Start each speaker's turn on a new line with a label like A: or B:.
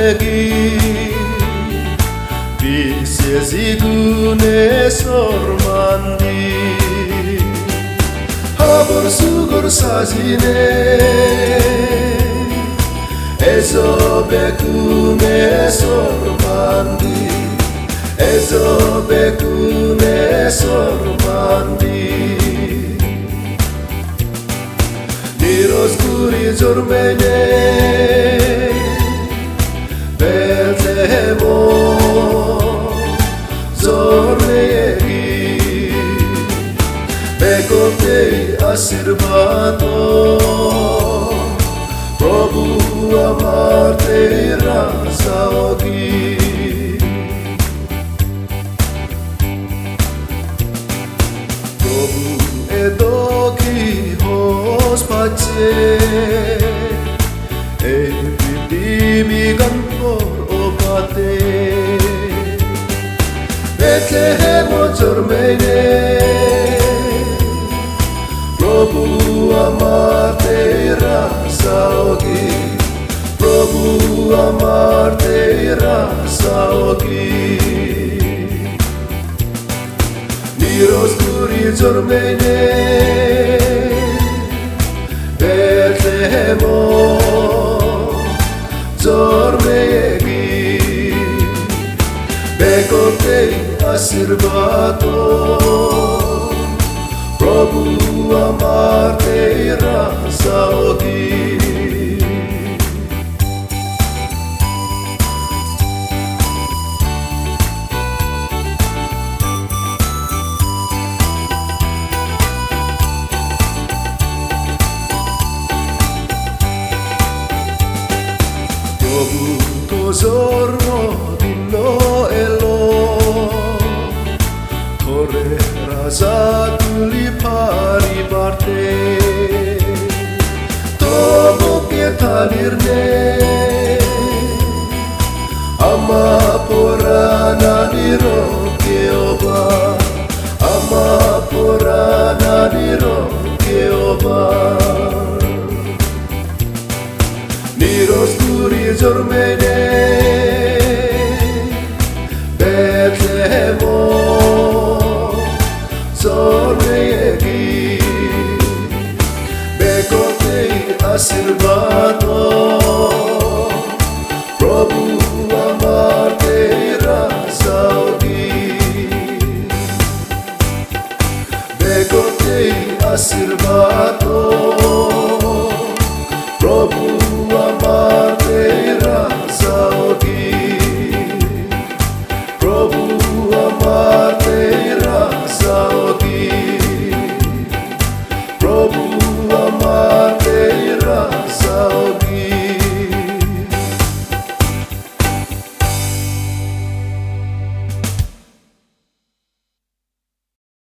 A: zormegi Bisezigune sormandi Habor sugor sazine Ezobekune sormandi Ezobekune sormandi Niros guri zormene Betlehemo zormegi Bekotei asirvato Prabhu amar tera saogi Prabhu edoki hos pace Epidimi gantor opate Bethlehem zormene Prabhu amar tera saogi Prabhu amar tera saogi Niros guri zormene Bethlehemo zormegi Bekotei asirvato Prabhu amar tera saogi Prabhu to zorno dinno elo Tore raza tuli pari parte Tomo pietalirne Ama porana niro keoba Ama porana niro keoba Niros guri zormene Bethlehemo zormegi Bekotei asirvato